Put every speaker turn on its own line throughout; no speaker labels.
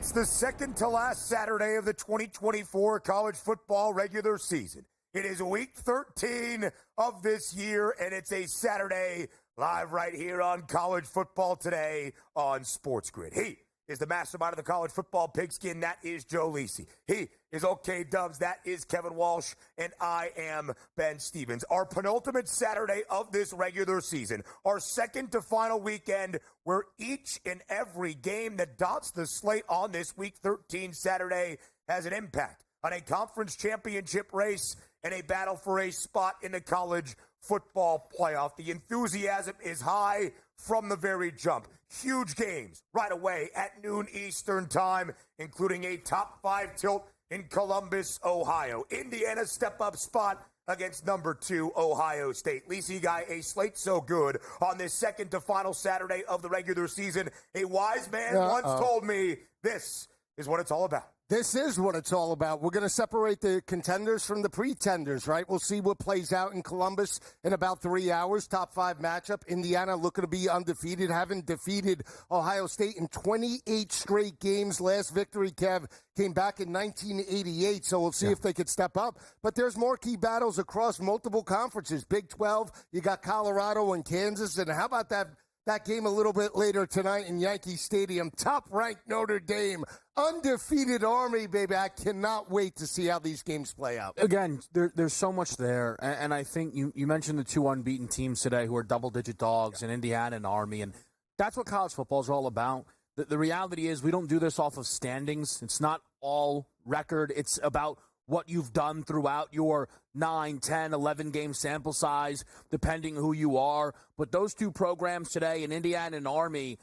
It's the second to last Saturday of the 2024 college football regular season. It is week 13 of this year, and it's a Saturday live right here on College Football Today on SportsGrid. He is the mastermind of the college football pigskin. That is Joe Lisi. He is OK Dubs. That is Kevin Walsh. And I am Ben Stevens. Our penultimate Saturday of this regular season, our second to final weekend, where each and every game that dots the slate on this week 13 Saturday has an impact on a conference championship race and a battle for a spot in the college football playoff. The enthusiasm is high from the very jump. Huge games right away at noon Eastern time, including a top 5 tilt in Columbus, Ohio. Indiana step-up spot against number 2 Ohio State. Lisi guy, a slate so good on this second to final Saturday of the regular season. A wise man once told me this is what it's all about.
This is what it's all about. We're going to separate the contenders from the pretenders, right? We'll see what plays out in Columbus in about 3 hours. Top 5 matchup. Indiana looking to be undefeated, haven't defeated Ohio State in 28 straight games. Last victory, Kev, came back in 1988, so we'll see if they could step up. But there's more key battles across multiple conferences. Big 12, you got Colorado and Kansas, and how about that game a little bit later tonight in Yankee Stadium? Top-ranked Notre Dame, undefeated Army, baby. I cannot wait to see how these games play out.
Again, there's so much there, and I think you mentioned the 2 unbeaten teams today who are double-digit dogs in Indiana and Army, and that's what college football is all about. The reality is we don't do this off of standings. It's not all record. It's about what you've done throughout your 9, 10, 11-game sample size, depending who you are. But those 2 programs today in Indiana and Army,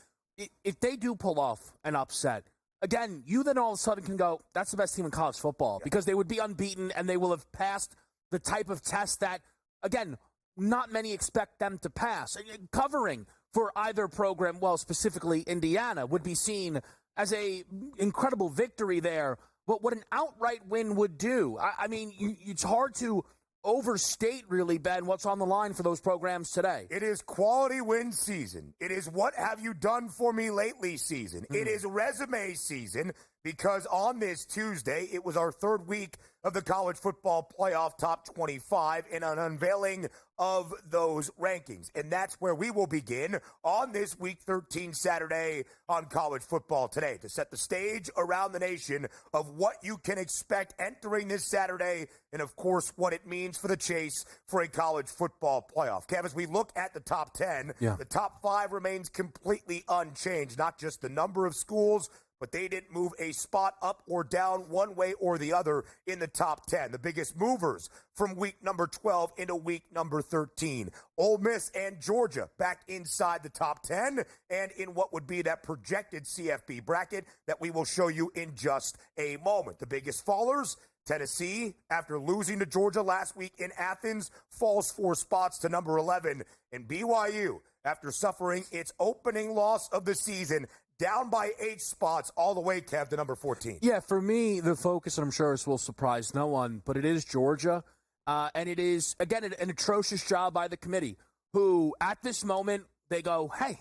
if they do pull off an upset, again, you then all of a sudden can go, that's the best team in college football, because they would be unbeaten and they will have passed the type of test that, again, not many expect them to pass. Covering for either program, well, specifically Indiana, would be seen as a incredible victory there. But what an outright win would do, I mean, it's hard to overstate, really, Ben, what's on the line for those programs today.
It is quality win season. It is what have you done for me lately season. It is resume season, because on this Tuesday, it was our 3rd week of the college football playoff top 25 and an unveiling of those rankings. And that's where we will begin on this week 13 Saturday on College Football Today, to set the stage around the nation of what you can expect entering this Saturday, and of course what it means for the chase for a college football playoff. Kev, as we look at the top 10, the top 5 remains completely unchanged, not just the number of schools, but they didn't move a spot up or down one way or the other in the top 10. The biggest movers from week number 12 into week number 13. Ole Miss and Georgia back inside the top 10 and in what would be that projected CFB bracket that we will show you in just a moment. The biggest fallers, Tennessee, after losing to Georgia last week in Athens, falls 4 spots to number 11. And BYU, after suffering its opening loss of the season, down by 8 spots all the way, Kev, to number 14.
Yeah, for me, the focus, and I'm sure this will surprise no one, but it is Georgia. And it is, again, an atrocious job by the committee, who at this moment, they go, hey,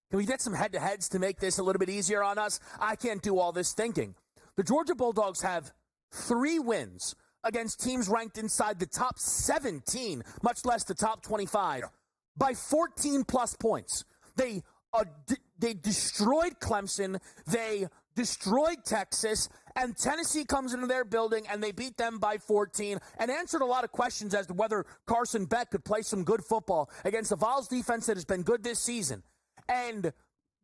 can we get some head-to-heads to make this a little bit easier on us? I can't do all this thinking. The Georgia Bulldogs have 3 wins against teams ranked inside the top 17, much less the top 25, by 14-plus points. They destroyed Clemson, they destroyed Texas, and Tennessee comes into their building and they beat them by 14 and answered a lot of questions as to whether Carson Beck could play some good football against the Vols defense that has been good this season. And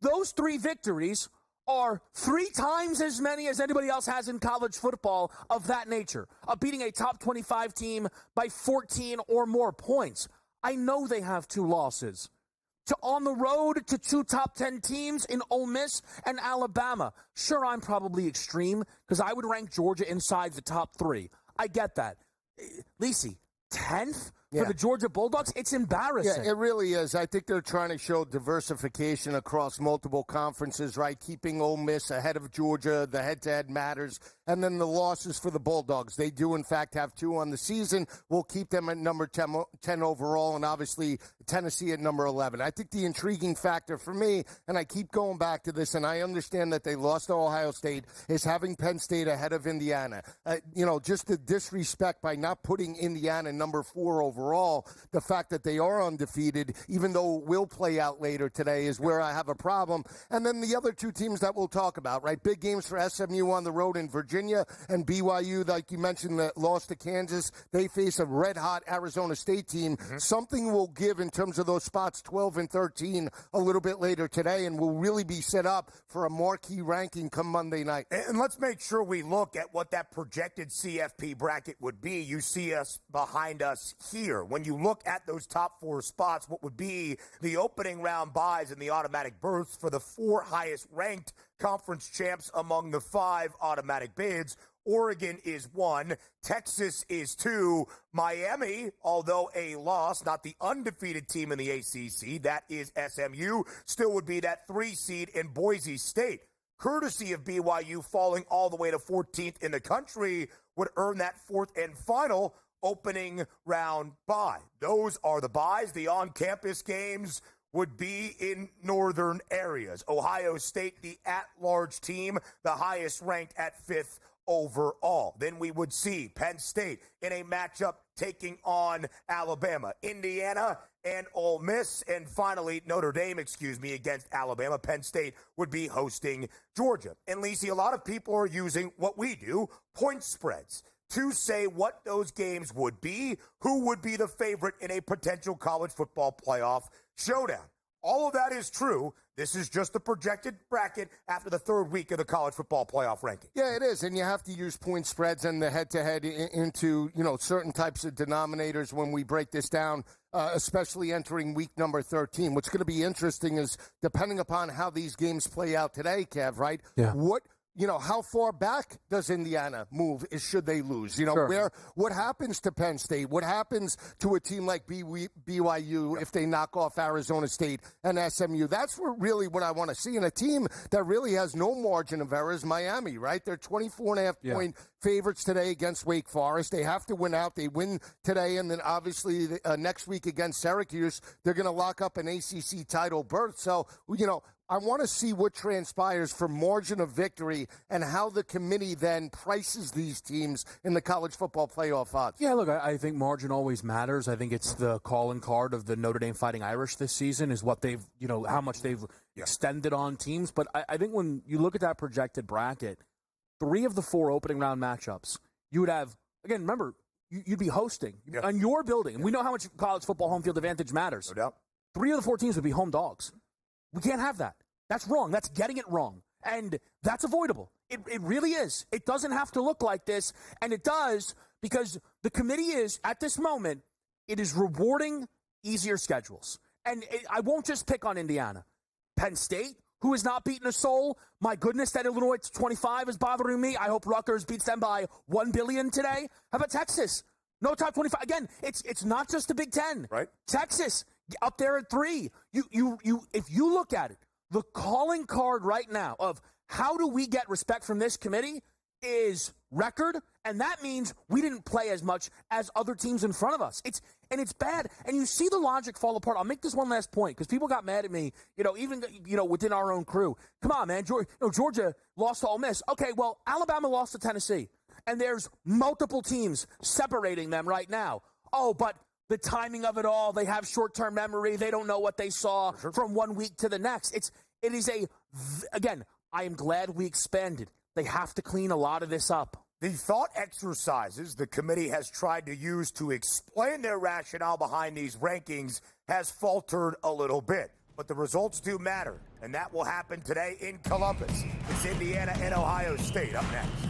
those 3 victories are 3 times as many as anybody else has in college football of that nature, of beating a top 25 team by 14 or more points. I know they have 2 losses. On the road to 2 top 10 teams in Ole Miss and Alabama. Sure, I'm probably extreme because I would rank Georgia inside the top 3. I get that. Lisi, 10th for the Georgia Bulldogs, it's embarrassing.
Yeah, it really is. I think they're trying to show diversification across multiple conferences, right? Keeping Ole Miss ahead of Georgia, the head-to-head matters, and then the losses for the Bulldogs. They do, in fact, have 2 on the season. We'll keep them at number 10 overall, and obviously Tennessee at number 11. I think the intriguing factor for me, and I keep going back to this, and I understand that they lost to Ohio State, is having Penn State ahead of Indiana. Just the disrespect by not putting Indiana number 4 overall, the fact that they are undefeated, even though it will play out later today, is where I have a problem. And then the other 2 teams that we'll talk about, right? Big games for SMU on the road in Virginia, and BYU, like you mentioned, that lost to Kansas. They face a red-hot Arizona State team. Something will give in terms of those spots 12 and 13 a little bit later today, and will really be set up for a marquee ranking come Monday night.
And let's make sure we look at what that projected CFP bracket would be. You see us behind us here. When you look at those top 4 spots, what would be the opening round buys and the automatic berths for the 4 highest ranked conference champs among the 5 automatic bids. Oregon is 1, Texas is 2, Miami, although a loss, not the undefeated team in the ACC, that is SMU, still would be that 3 seed in Boise State. Courtesy of BYU falling all the way to 14th in the country, would earn that 4th and final opening round bye. Those are the buys. The on-campus games would be in northern areas. Ohio State, the at-large team, the highest ranked at 5th overall. Then we would see Penn State in a matchup taking on Alabama, Indiana, and Ole Miss, and finally Notre Dame, against Alabama. Penn State would be hosting Georgia. And Lisi, a lot of people are using what we do, point spreads, to say what those games would be, who would be the favorite in a potential college football playoff showdown. All of that is true. This is just the projected bracket after the 3rd week of the college football playoff ranking.
Yeah, it is, and you have to use point spreads and the head-to-head into certain types of denominators when we break this down, especially entering week number 13. What's going to be interesting is, depending upon how these games play out today, Kev, right? Yeah. How far back does Indiana move should they lose? What happens to Penn State? What happens to a team like BYU if they knock off Arizona State and SMU? That's what I want to see. And a team that really has no margin of error is Miami, right? They're 24.5 point favorites today against Wake Forest. They have to win out. They win today, and then obviously next week against Syracuse, they're going to lock up an ACC title berth. So, I want to see what transpires for margin of victory and how the committee then prices these teams in the college football playoff odds.
Yeah, look, I think margin always matters. I think it's the calling card of the Notre Dame Fighting Irish this season is what they've, how much they've extended on teams. But I think when you look at that projected bracket, 3 of the 4 opening round matchups, you would have, again, remember, you'd be hosting on your building. We know how much college football home field advantage matters.
No doubt.
3 of the 4 teams would be home dogs. We can't have that. That's wrong. That's getting it wrong. And that's avoidable. It really is. It doesn't have to look like this. And it does because the committee is, at this moment, it is rewarding easier schedules. And I won't just pick on Indiana. Penn State, who has not beaten a soul. My goodness, that Illinois 25 is bothering me. I hope Rutgers beats them by 1 billion today. How about Texas? No top 25. Again, it's not just the Big Ten.
Right.
Texas up there at 3. If you look at it, the calling card right now of how do we get respect from this committee is record, and that means we didn't play as much as other teams in front of us. It's bad, and you see the logic fall apart. I'll make this one last point because people got mad at me, even within our own crew. Come on, man, Georgia lost to Ole Miss. Okay, well, Alabama lost to Tennessee, and there's multiple teams separating them right now. Oh, but the timing of it all, they have short-term memory. They don't know what they saw from one week to the next. Again, I am glad we expanded. They have to clean a lot of this up.
The thought exercises the committee has tried to use to explain their rationale behind these rankings has faltered a little bit. But the results do matter, and that will happen today in Columbus. It's Indiana and Ohio State up next.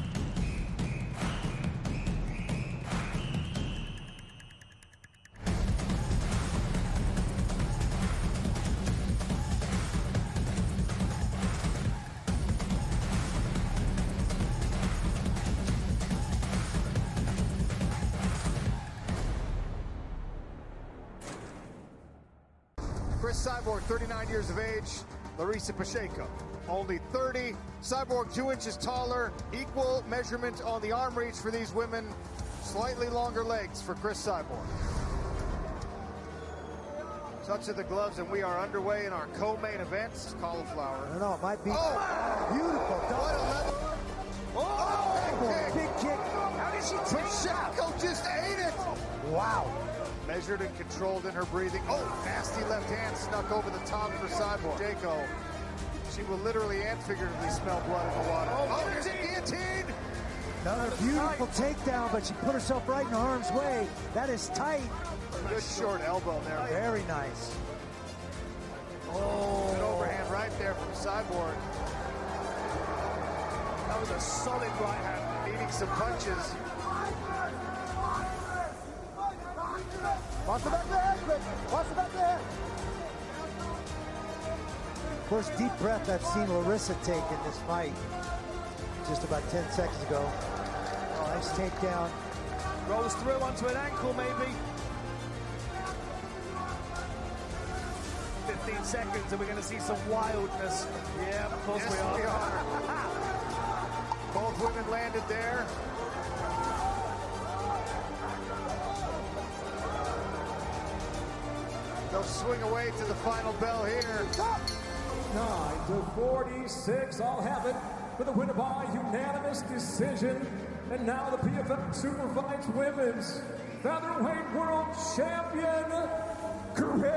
Chris Cyborg, 39 years of age. Larissa Pacheco, only 30. Cyborg 2 inches taller. Equal measurement on the arm reach for these women. Slightly longer legs for Chris Cyborg. Touch of the gloves, and we are underway in our co-main event. Cauliflower.
No, it might be
beautiful. What a level. Oh,
big kick. How did she take
Pacheco just ate it.
Wow.
Measured and controlled in her breathing. Oh, nasty left hand snuck over the top for Cyborg. Pacheco. She will literally and figuratively smell blood in the water. Oh, there's a guillotine.
Another beautiful takedown, but she put herself right in harm's way. That is tight.
Good short elbow there.
Very nice.
Oh, an overhand right there from Cyborg. That was a solid right hand, needing some punches.
Watch the back there, watch the back there. First deep breath I've seen Larissa take in this fight. Just about 10 seconds ago. Oh, nice takedown.
Rolls through onto an ankle, maybe. 15 seconds, and we're going to see some wildness. Yeah, of course we are. Both women landed there. They'll swing away to the final bell here.
9-46, I'll have it for the winner by unanimous decision. And now the PFL Superfights Women's Featherweight World Champion, Chris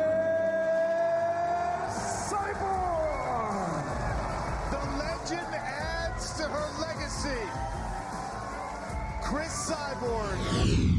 Cyborg.
The legend adds to her legacy. Chris Cyborg.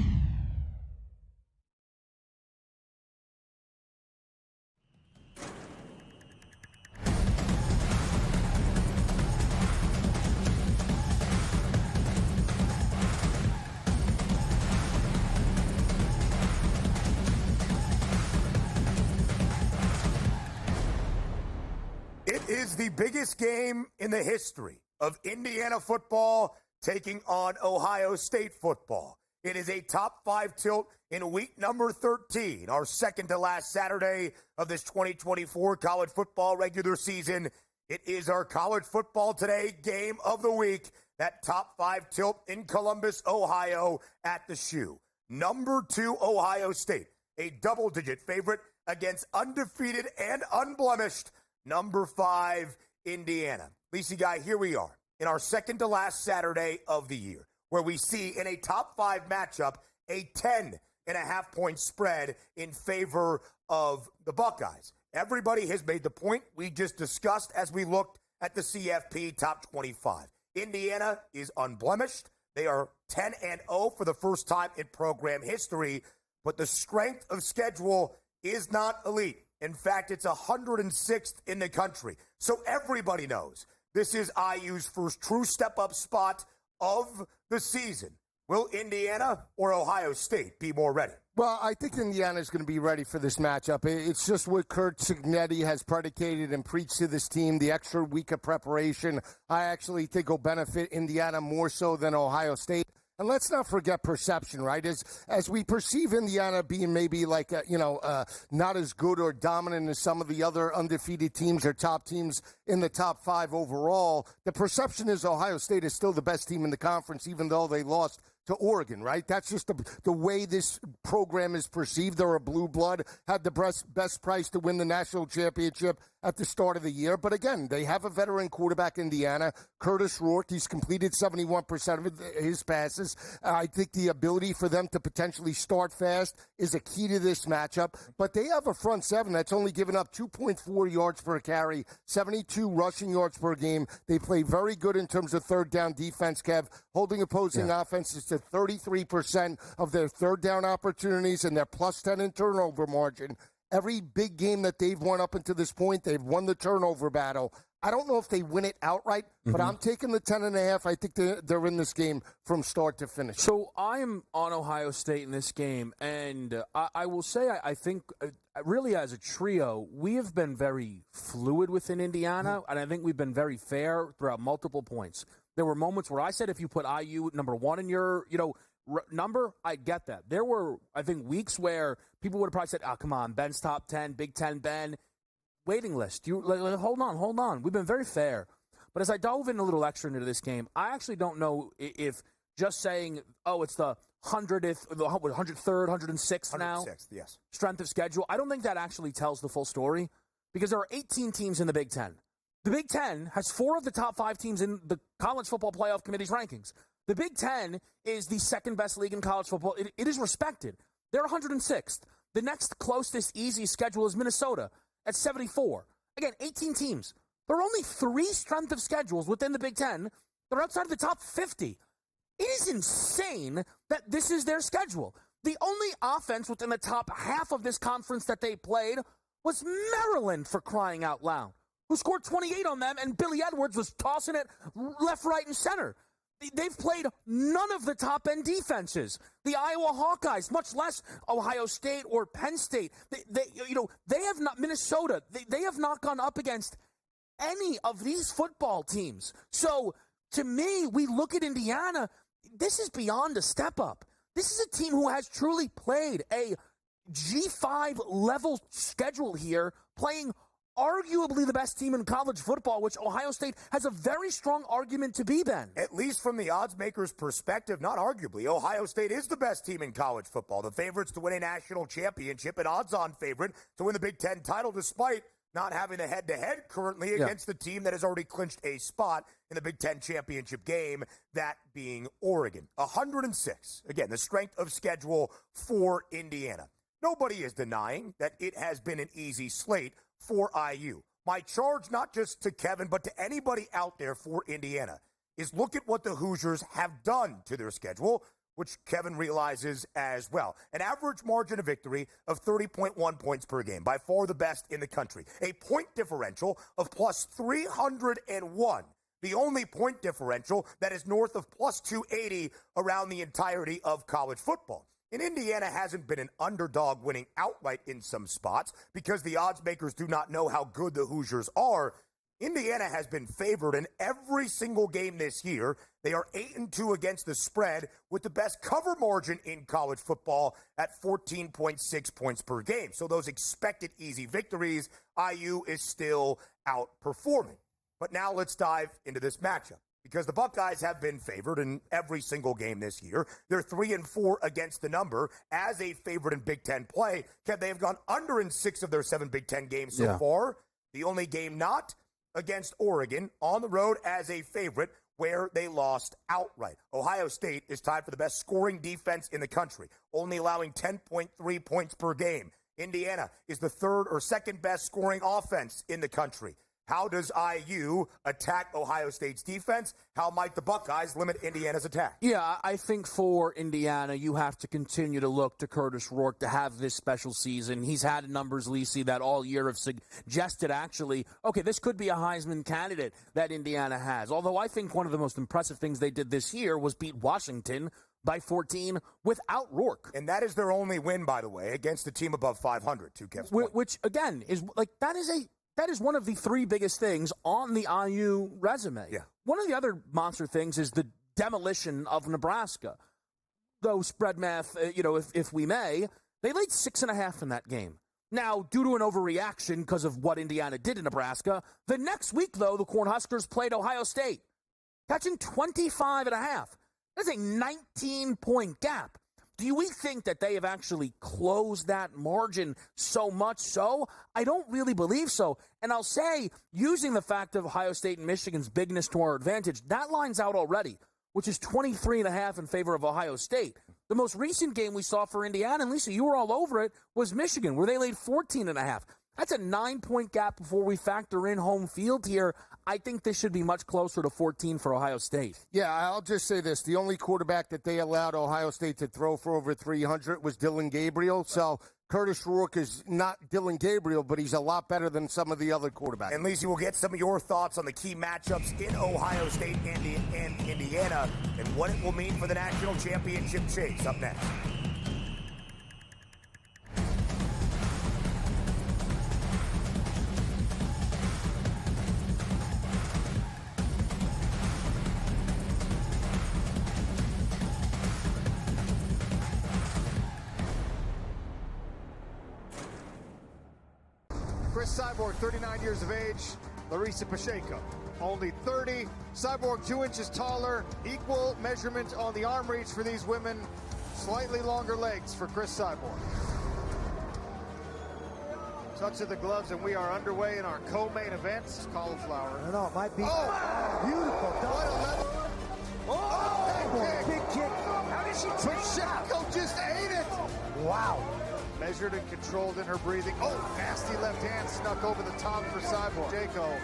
It is the biggest game in the history of Indiana football taking on Ohio State football. It is a top 5 tilt in week number 13, our second to last Saturday of this 2024 college football regular season. It is our College Football Today game of the week, that top 5 tilt in Columbus, Ohio at the Shoe. Number 2, Ohio State, a double-digit favorite against undefeated and unblemished number 5, Indiana. Lisi Guy, here we are in our second to last Saturday of the year, where we see in a top 5 matchup a 10.5-point spread in favor of the Buckeyes. Everybody has made the point we just discussed as we looked at the CFP top 25. Indiana is unblemished. They are 10-0 for the first time in program history, but the strength of schedule is not elite. In fact, it's 106th in the country. So everybody knows this is IU's first true step-up spot of the season. Will Indiana or Ohio State be more ready?
Well, I think Indiana is going to be ready for this matchup. It's just what Kurt Cignetti has predicated and preached to this team, the extra week of preparation. I actually think will benefit Indiana more so than Ohio State. And let's not forget perception, right? As we perceive Indiana being maybe like, not as good or dominant as some of the other undefeated teams or top teams in the top 5 overall, the perception is Ohio State is still the best team in the conference, even though they lost to Oregon, right? That's just the way this program is perceived. They're a blue blood, had the best price to win the national championship at the start of the year. But again, they have a veteran quarterback, Indiana, Curtis Rourke. He's completed 71% of his passes. I think the ability for them to potentially start fast is a key to this matchup. But they have a front seven that's only given up 2.4 yards per carry, 72 rushing yards per game. They play very good in terms of third down defense, Kev, holding opposing offenses to 33% of their third down opportunities and their plus 10 in turnover margin. Every big game that they've won up until this point, they've won the turnover battle. I don't know if they win it outright, but I'm taking the 10.5. I think they're in this game from start to finish.
So I'm on Ohio State in this game, and I will say I think really as a trio, we have been very fluid within Indiana, and I think we've been very fair throughout multiple points. There were moments where I said if you put IU number 1 in your, number, I get that. There were, I think, weeks where people would have probably said, oh, come on, Ben's top 10, Big Ten Ben, waiting list. Hold on. We've been very fair. But as I dove in a little extra into this game, I actually don't know if just saying, oh, it's the 100th, the 103rd, 106th now.
106th, yes.
Strength of schedule. I don't think that actually tells the full story because there are 18 teams in the Big Ten. The Big Ten has 4 of the top 5 teams in the College Football Playoff Committee's rankings. The Big Ten is the second best league in college football. It is respected. They're 106th. The next closest easy schedule is Minnesota at 74. Again, 18 teams. There are only 3 strength of schedules within the Big Ten. They're outside of the top 50. It is insane that this is their schedule. The only offense within the top half of this conference that they played was Maryland, for crying out loud, who scored 28 on them, and Billy Edwards was tossing it left, right, and center. They've played none of the top-end defenses. The Iowa Hawkeyes, much less Ohio State or Penn State. They have not, Minnesota, they have not gone up against any of these football teams. So, to me, we look at Indiana, this is beyond a step up. This is a team who has truly played a G5 level schedule here, playing arguably the best team in college football, which Ohio State has a very strong argument to be, Ben.
At least from the odds makers' perspective, not arguably, Ohio State is the best team in college football. The favorites to win a national championship, an odds-on favorite to win the Big Ten title, despite not having a head-to-head currently against the team that has already clinched a spot in the Big Ten championship game, that being Oregon. 106. Again, the strength of schedule for Indiana. Nobody is denying that it has been an easy slate for IU. My charge, not just to Kevin, but to anybody out there for Indiana, is look at what the Hoosiers have done to their schedule, which Kevin realizes as well. An average margin of victory of 30.1 points per game, by far the best in the country. A point differential of plus 301, the only point differential that is north of plus 280 around the entirety of college football. And Indiana hasn't been an underdog winning outright in some spots because the odds makers do not know how good the Hoosiers are. Indiana has been favored in every single game this year. They are 8-2 against the spread with the best cover margin in college football at 14.6 points per game. So those expected easy victories, IU is still outperforming. But now let's dive into this matchup, because the Buckeyes have been favored in every single game this year. They're 3-4 against the number as a favorite in Big Ten play. They have gone under in 6 of their 7 Big Ten games so far. The only game not against Oregon on the road as a favorite, where they lost outright. Ohio State is tied for the best scoring defense in the country, only allowing 10.3 points per game. Indiana is the 3rd or 2nd best scoring offense in the country. How does IU attack Ohio State's defense? How might the Buckeyes limit Indiana's attack?
Yeah, I think for Indiana, you have to continue to look to Curtis Rourke to have this special season. He's had numbers, Lisi, that all year have suggested, actually, okay, this could be a Heisman candidate that Indiana has. Although I think one of the most impressive things they did this year was beat Washington by 14 without Rourke.
And that is their only win, by the way, against a team above 500, to Kev's point.
Which, again, is like that is one of the 3 biggest things on the IU resume.
Yeah.
One of the other monster things is the demolition of Nebraska. Though spread math, if we may, they laid 6.5 in that game. Now, due to an overreaction because of what Indiana did in Nebraska, the next week, though, the Cornhuskers played Ohio State, catching 25.5. That's a 19-point gap. Do we think that they have actually closed that margin so much so? I don't really believe so. And I'll say, using the fact of Ohio State and Michigan's bigness to our advantage, that line's out already, which is 23.5 in favor of Ohio State. The most recent game we saw for Indiana, and Lisa, you were all over it, was Michigan, where they laid 14.5. That's a 9-point gap before we factor in home field here. I think this should be much closer to 14 for Ohio State.
Yeah, I'll just say this. The only quarterback that they allowed Ohio State to throw for over 300 was Dylan Gabriel. So Curtis Rourke is not Dylan Gabriel, but he's a lot better than some of the other quarterbacks.
And, Lisa, we'll get some of your thoughts on the key matchups in Ohio State and Indiana and what it will mean for the national championship chase up next.
Chris Cyborg, 39 years of age. Larissa Pacheco, only 30. Cyborg 2 inches taller. Equal measurement on the arm reach for these women. Slightly longer legs for Chris Cyborg. Touch of the gloves, and we are underway in our co-main event. Cauliflower.
No, it might be beautiful.
What a level.
Big kick.
How did she Pacheco just ate it.
Wow.
Measured and controlled in her breathing. Oh, nasty left hand snuck over the top for Cyborg. Pacheco,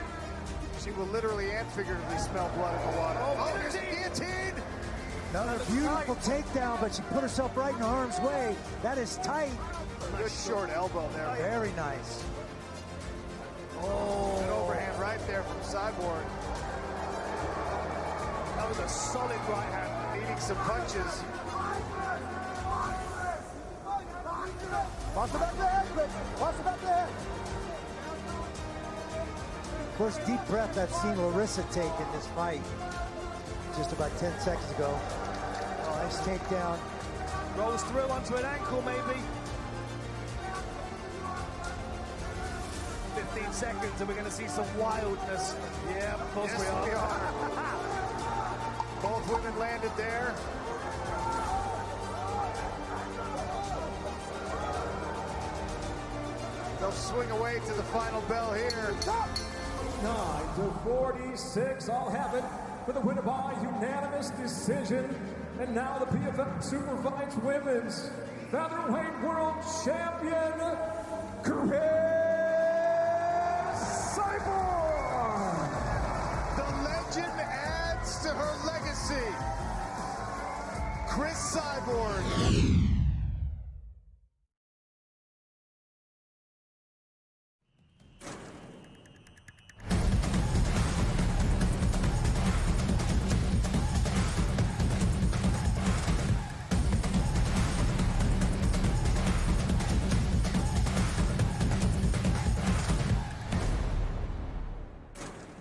she will literally and figuratively smell blood in the water. Oh, there's a guillotine.
Another beautiful takedown, but she put herself right in harm's way. That is tight.
Good short elbow there.
Very nice.
Oh, an overhand right there from Cyborg. That was a solid right hand, needing some punches.
Watch the back of the head, Chris. Watch the back of the head. First deep breath I've seen Larissa take in this fight. Just about 10 seconds ago. Oh, nice takedown.
Rolls through onto an ankle, maybe. 15 seconds, and we're going to see some wildness. Yeah, of course
Yes, we are. Both women landed there. They'll swing away to the final bell here.
9-46, all have it for the winner by unanimous decision. And now the PFL Superfights Women's Featherweight World Champion, Chris Cyborg.
The legend adds to her legacy. Chris Cyborg.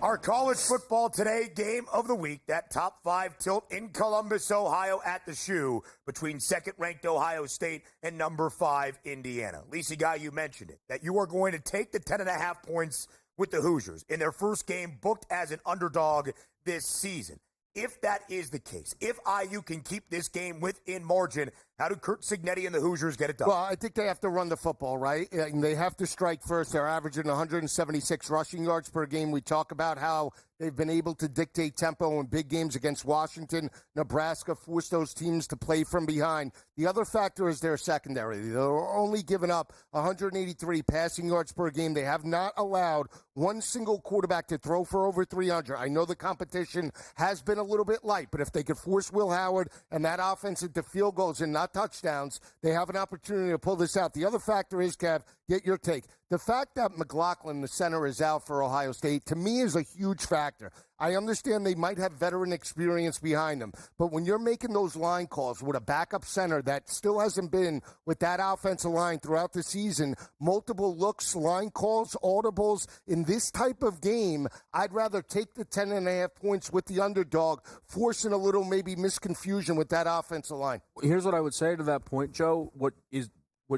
Our college football today game of the week, that top 5 tilt in Columbus, Ohio at the shoe between second-ranked Ohio State and number 5 Indiana. Lisi, guy, you mentioned it, that you are going to take the 10.5 points with the Hoosiers in their first game booked as an underdog this season. If that is the case, if IU can keep this game within margin, how do Curt Cignetti and the Hoosiers get it done?
Well, I think they have to run the football, right? And they have to strike first. They're averaging 176 rushing yards per game. We talk about how they've been able to dictate tempo in big games against Washington, Nebraska, force those teams to play from behind. The other factor is their secondary. They're only giving up 183 passing yards per game. They have not allowed one single quarterback to throw for over 300. I know the competition has been a little bit light, but if they could force Will Howard and that offense into field goals and not touchdowns, they have an opportunity to pull this out. The other factor is, Kev, get your take. The fact that McLaughlin, the center, is out for Ohio State, to me, is a huge factor. I understand they might have veteran experience behind them, but when you're making those line calls with a backup center that still hasn't been with that offensive line throughout the season, multiple looks, line calls, audibles, in this type of game, I'd rather take the 10.5 points with the underdog, forcing a little maybe misconfusion with that offensive line.
Here's what I would say to that point, Joe. What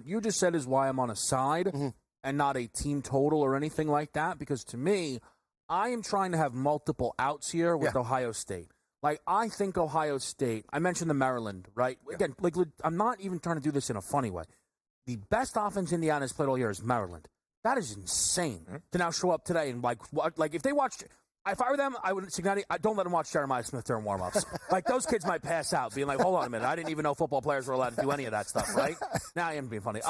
you just said is why I'm on a side and not a team total or anything like that, because to me, I am trying to have multiple outs here with Ohio State. Like, I think Ohio State, I mentioned the Maryland, right? Again, like, I'm not even trying to do this in a funny way. The best offense Indiana has played all year is Maryland. That is insane to now show up today and, like if they watched, if I were them, I would, Cignetti, don't let them watch Jeremiah Smith during warm-ups. Like, those kids might pass out, being like, hold on a minute, I didn't even know football players were allowed to do any of that stuff, right? Now I am being funny.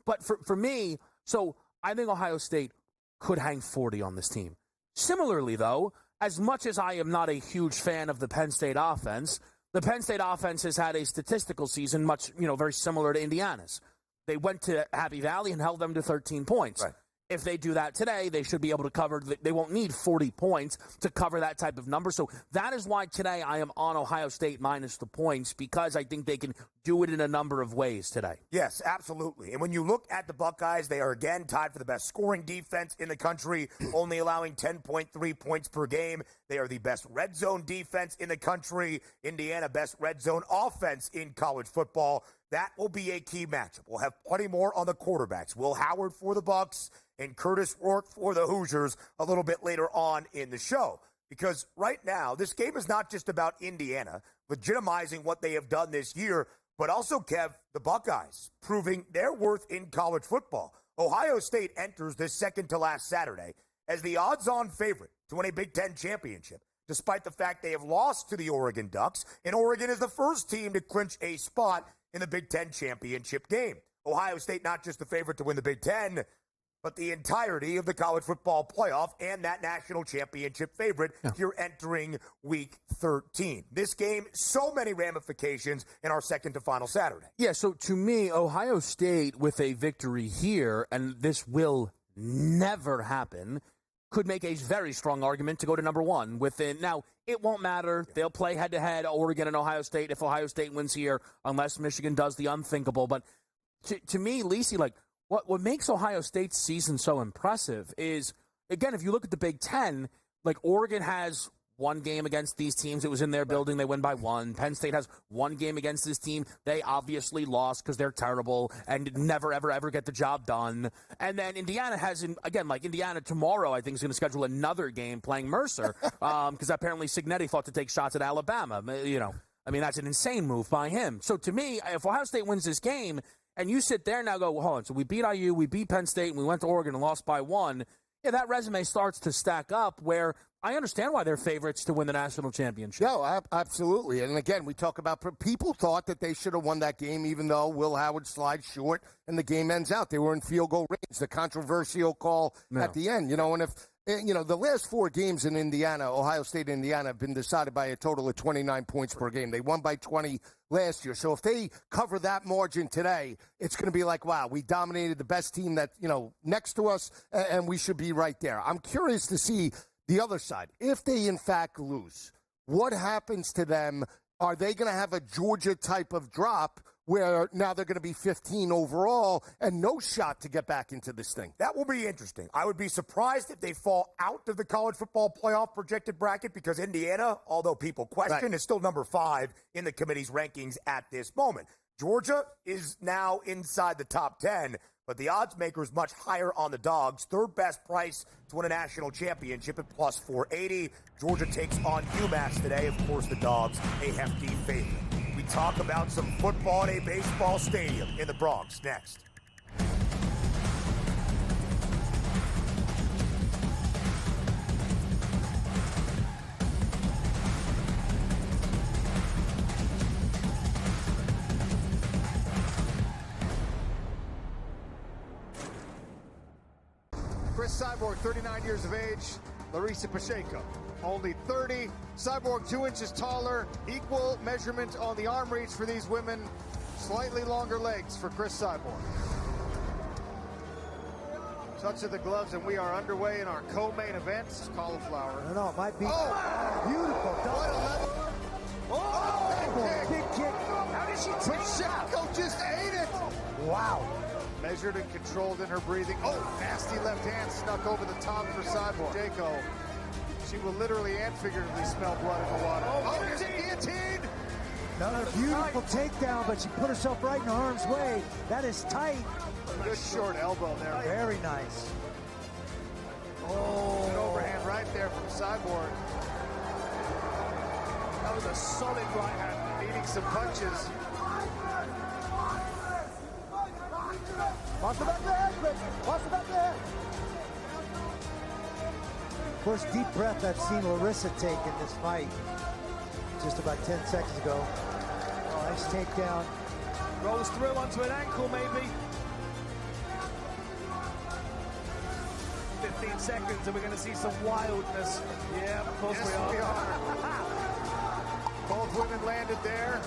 But for me, so I think Ohio State could hang 40 on this team. Similarly, though, as much as I am not a huge fan of the Penn State offense, the Penn State offense has had a statistical season much, very similar to Indiana's. They went to Happy Valley and held them to 13 points. Right. If they do that today, they should be able to cover. They won't need 40 points to cover that type of number. So that is why today I am on Ohio State minus the points, because I think they can do it in a number of ways today.
Yes, absolutely. And when you look at the Buckeyes, they are again tied for the best scoring defense in the country, only allowing 10.3 points per game. They are the best red zone defense in the country. Indiana, best red zone offense in college football. that will be a key matchup. We'll have plenty more on the quarterbacks. Will Howard for the Bucks and Curtis Rourke for the Hoosiers a little bit later on in the show. Because right now, this game is not just about Indiana legitimizing what they have done this year, but also, Kev, the Buckeyes proving their worth in college football. Ohio State enters this second to last Saturday as the odds-on favorite to win a Big Ten championship, despite the fact they have lost to the Oregon Ducks, and Oregon is the first team to clinch a spot in the Big Ten championship game. Ohio State not just the favorite to win the Big Ten, but the entirety of the college football playoff and that national championship favorite here entering week 13. This game, so many ramifications in our second to final Saturday.
Yeah, so to me, Ohio State with a victory here, and this will never happen, could make a very strong argument to go to number one within. Now, it won't matter. They'll play head-to-head, Oregon and Ohio State, if Ohio State wins here, unless Michigan does the unthinkable. But to me, Lisi, like, what makes Ohio State's season so impressive is, again, if you look at the Big Ten, like Oregon has one game against these teams. It was in their building. They win by one. Penn State has one game against this team. They obviously lost because they're terrible and never, ever, ever get the job done. And then Indiana has, again, like Indiana tomorrow, I think is going to schedule another game playing Mercer because apparently Cignetti thought to take shots at Alabama. You know, I mean, that's an insane move by him. So to me, if Ohio State wins this game, and you sit there and now go, well, hold on, so we beat IU, we beat Penn State, and we went to Oregon and lost by one. Yeah, that resume starts to stack up where I understand why they're favorites to win the national championship.
No, absolutely. And again, we talk about people thought that they should have won that game even though Will Howard slides short and the game ends out. They were in field goal range, the controversial call at the end. You know, and if the last four games in Indiana, Ohio State and Indiana, have been decided by a total of 29 points per game. They won by 20 last year. So if they cover that margin today, it's going to be like, wow, we dominated the best team that, next to us, and we should be right there. I'm curious to see the other side. If they, in fact, lose, what happens to them? Are they going to have a Georgia type of drop where now they're going to be 15 overall and no shot to get back into this thing?
That will be interesting. I would be surprised if they fall out of the college football playoff projected bracket because Indiana, although people question, is still number 5 in the committee's rankings at this moment. Georgia is now inside the top 10, but the odds maker is much higher on the Dogs. Third best price to win a national championship at plus 480. Georgia takes on UMass today. Of course, the Dogs, a hefty favorite. We talk about some football at a baseball stadium in the Bronx next.
Chris Cyborg, 39 years of age. Larissa Pacheco, only 30. Cyborg 2 inches taller. Equal measurement on the arm reach for these women. Slightly longer legs for Chris Cyborg. Touch of the gloves, and we are underway in our co-main event. Cauliflower.
No, it might be. Beautiful.
What a level.
Big kick.
How did she take Pacheco just ate it.
Wow.
Measured and controlled in her breathing. Oh, nasty left hand snuck over the top for Cyborg. Pacheco. She will literally and figuratively smell blood in the water. Oh, there's a guillotine.
Another beautiful takedown, but she put herself right in harm's way. That is tight.
Good short elbow there.
Very nice.
Oh, an overhand right there from Cyborg. That was a solid right hand, needing some punches.
Watch the back of the head, Chris. Watch the back of the head. First deep breath I've seen Larissa take in this fight. Just about 10 seconds ago. Oh, nice takedown.
Rolls through onto an ankle, maybe. 15 seconds, and we're going to see some wildness. Yeah, of course
Yes, we are. Both women landed there.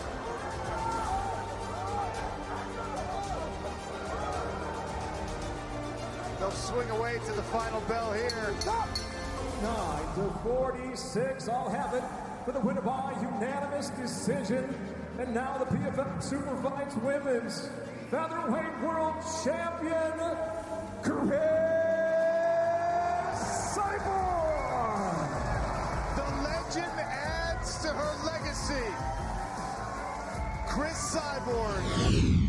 They'll swing away to the final bell here.
9-46, I'll have it for the winner by unanimous decision. And now the PFL Superfights Women's Featherweight World Champion, Chris Cyborg.
The legend adds to her legacy. Chris Cyborg.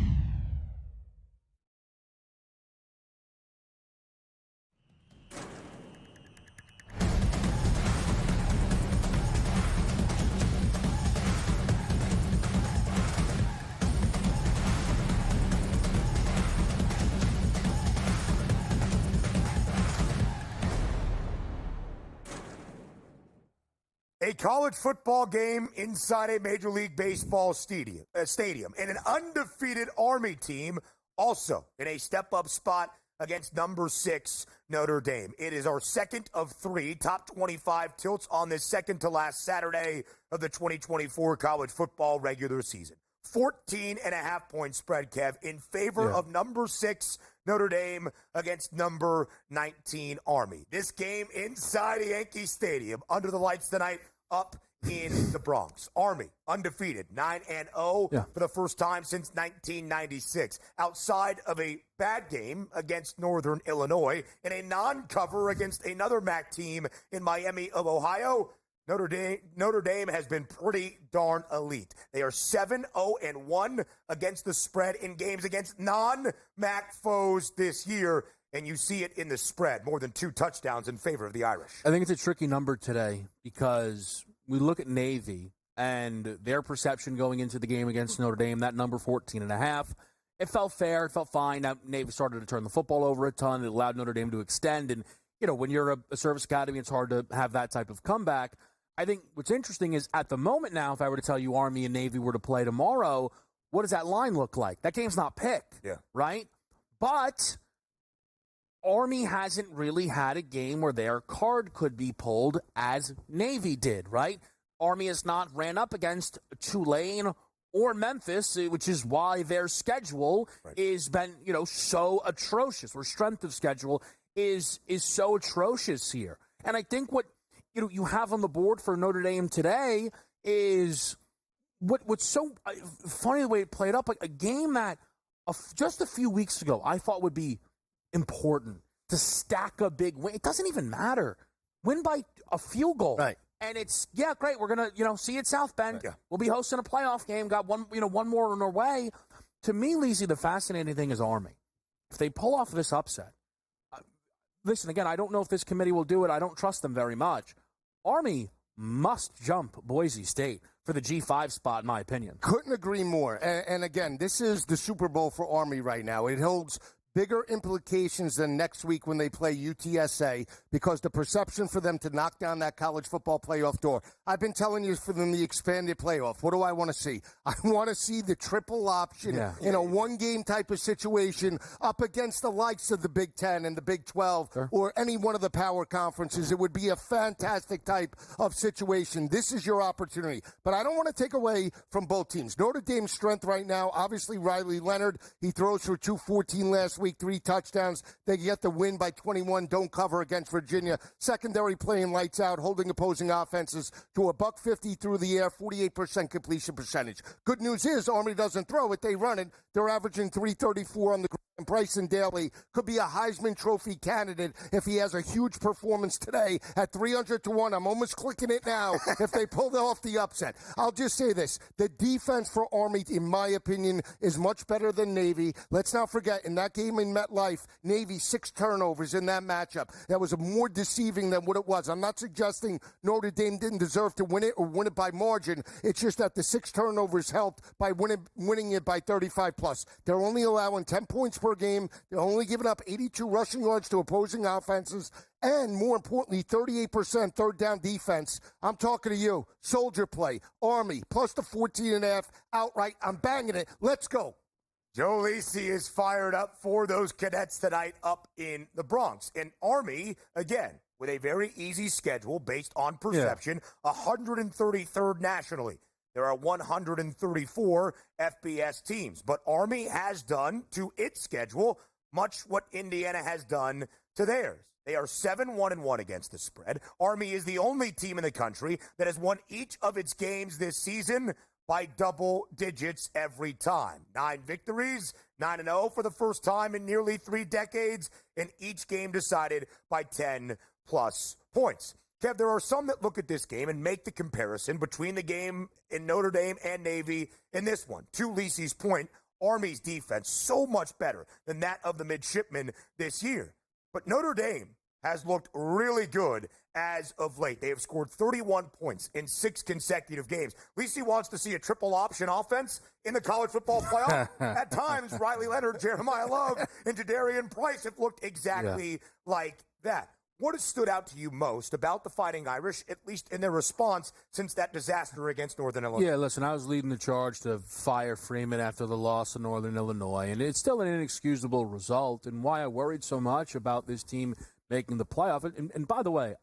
A college football game inside a Major League Baseball stadium, and an undefeated Army team also in a step-up spot against number 6 Notre Dame. It is our second of 3 top 25 tilts on this second-to-last Saturday of the 2024 college football regular season. 14.5-point spread, Kev, in favor of number 6 Notre Dame against number 19 Army. This game inside a Yankee Stadium under the lights tonight up in the Bronx. Army undefeated, 9-0 for the first time since 1996. Outside of a bad game against Northern Illinois and a non-cover against another MAC team in Miami of Ohio, Notre Dame has been pretty darn elite. They are 7-0-1 against the spread in games against non-MAC foes this year, and you see it in the spread, more than 2 touchdowns in favor of the Irish.
I think it's a tricky number today because we look at Navy and their perception going into the game against Notre Dame, that number 14.5. It felt fair. It felt fine. Now, Navy started to turn the football over a ton. It allowed Notre Dame to extend. And, you know, when you're a service academy, it's hard to have that type of comeback. I think what's interesting is at the moment now, if I were to tell you Army and Navy were to play tomorrow, what does that line look like? That game's not picked, right? But Army hasn't really had a game where their card could be pulled as Navy did, right? Army has not ran up against Tulane or Memphis, which is why their schedule is been, you know, so atrocious, or strength of schedule is so atrocious here. And I think what you have on the board for Notre Dame today is what's so funny the way it played up, like a game that just a few weeks ago I thought would be important to stack a big win. It doesn't even matter. Win by a field goal.
Right.
And it's, great. We're going to, see you at South Bend. Yeah. We'll be hosting a playoff game. Got one more on our way. To me, Lisi, the fascinating thing is Army. If they pull off this upset, listen, again, I don't know if this committee will do it. I don't trust them very much. Army must jump Boise State for the G5 spot, in my opinion.
Couldn't agree more. And again, this is the Super Bowl for Army right now. It holds bigger implications than next week when they play UTSA, because the perception for them to knock down that college football playoff door. I've been telling you for them the expanded playoff. What do I want to see? I want to see the triple option in a one-game type of situation up against the likes of the Big Ten and the Big 12 or any one of the power conferences. It would be a fantastic type of situation. This is your opportunity. But I don't want to take away from both teams. Notre Dame's strength right now, obviously Riley Leonard. He throws for 214 last week, 3 touchdowns. They get the win by 21, don't cover against Virginia. Secondary playing lights out, holding opposing offenses to a $150 through the air, 48% completion percentage. Good news is Army doesn't throw it, they run it. They're averaging 334 on the ground. Bryson Daly could be a Heisman Trophy candidate if he has a huge performance today at 300-1. I'm almost clicking it now if they pull off the upset. I'll just say this. The defense for Army, in my opinion, is much better than Navy. Let's not forget, in that game in MetLife, Navy 6 turnovers in that matchup. That was more deceiving than what it was. I'm not suggesting Notre Dame didn't deserve to win it or win it by margin. It's just that the 6 turnovers helped by winning it by 35+. They're only allowing 10 points per game. They're only giving up 82 rushing yards to opposing offenses. And more importantly, 38% third down defense. I'm talking to you. Soldier play. Army plus the 14.5 outright. I'm banging it. Let's go.
Joe Lisi is fired up for those cadets tonight up in the Bronx. And Army, again, with a very easy schedule based on perception, 133rd nationally. There are 134 FBS teams. But Army has done to its schedule much what Indiana has done to theirs. They are 7-1-1 against the spread. Army is the only team in the country that has won each of its games this season by double digits every time. 9 victories, 9-0 for the first time in nearly 3 decades, and each game decided by 10+ points. Kev, there are some that look at this game and make the comparison between the game in Notre Dame and Navy and this one. To Lisi's point, Army's defense so much better than that of the midshipmen this year. But Notre Dame has looked really good as of late. They have scored 31 points in 6 consecutive games. Lisi wants to see a triple option offense in the college football playoff. At times, Riley Leonard, Jeremiah Love, and Jadarian Price have looked exactly like that. what has stood out to you most about the Fighting Irish, at least in their response since that disaster against Northern Illinois?
Yeah, listen, I was leading the charge to fire Freeman after the loss of Northern Illinois, and it's still an inexcusable result, and why I worried so much about this team making the playoff. And by the way,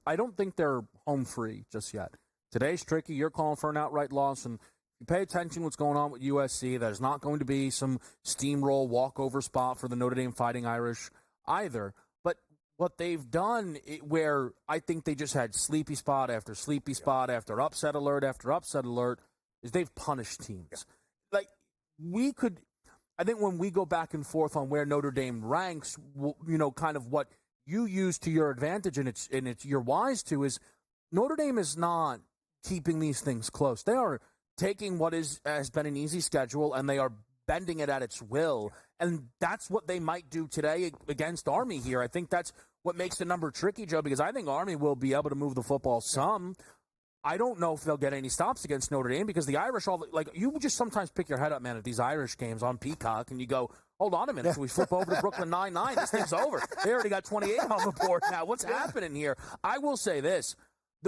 I don't think they're home free just yet. Today's tricky. You're calling for an outright loss, and you pay attention to what's going on with USC. There's not going to be some steamroll walkover spot for the Notre Dame Fighting Irish either. But what they've done, where I think they just had sleepy spot after sleepy spot after upset alert after upset alert, is they've punished teams. Like, I think when we go back and forth on where Notre Dame ranks, kind of what you use to your advantage and it's you're wise to, is Notre Dame is not keeping these things close. They are taking what has been an easy schedule and they are bending it at its will. And that's what they might do today against Army here. I think that's what makes the number tricky, Joe, because I think Army will be able to move the football some. I don't know if they'll get any stops against Notre Dame because the Irish, you just sometimes pick your head up, man, at these Irish games on Peacock, and you go, hold on a minute, so we flip over to Brooklyn 9-9. This thing's over. They already got 28 on the board now. What's happening here? I will say this.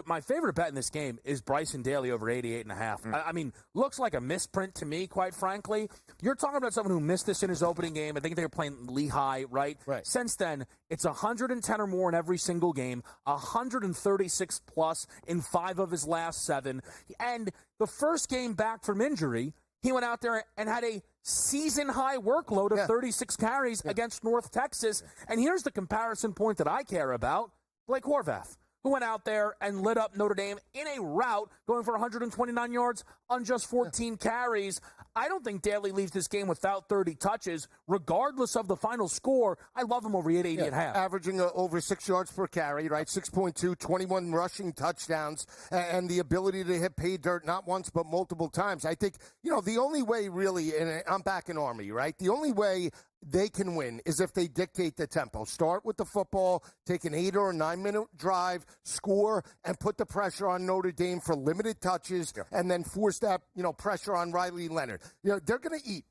My favorite bet in this game is Bryson Daly over 88.5. I mean, looks like a misprint to me, quite frankly. You're talking about someone who missed this in his opening game. I think they were playing Lehigh, right? Since then, it's 110 or more in every single game, 136 plus in 5 of his last 7. And the first game back from injury, he went out there and had a season-high workload of 36 carries against North Texas. And here's the comparison point that I care about, Blake Horvath, who went out there and lit up Notre Dame in a rout, going for 129 yards on just 14 carries. I don't think Daly leaves this game without 30 touches, regardless of the final score. I love him over 80.5.
Averaging over 6 yards per carry, right? 6.2, 21 rushing touchdowns, and the ability to hit pay dirt not once but multiple times. I think, the only way really, and I'm back in Army, right? The only way they can win is if they dictate the tempo. Start with the football, take an 8 or a 9 minute drive, score, and put the pressure on Notre Dame for limited touches, and then force that, pressure on Riley Leonard. They're going to eat.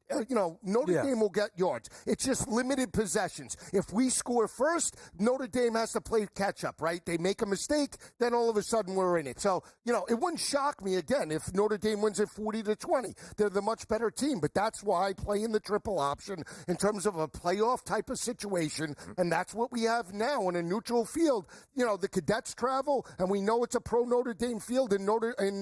Notre Dame will get yards. It's just limited possessions. If we score first, Notre Dame has to play catch up, right? They make a mistake, then all of a sudden we're in it. So, it wouldn't shock me again if Notre Dame wins at 40-20. They're the much better team, but that's why I play in the triple option in terms of a playoff type of situation, and that's what we have now in a neutral field. The cadets travel, and we know it's a pro Notre Dame field in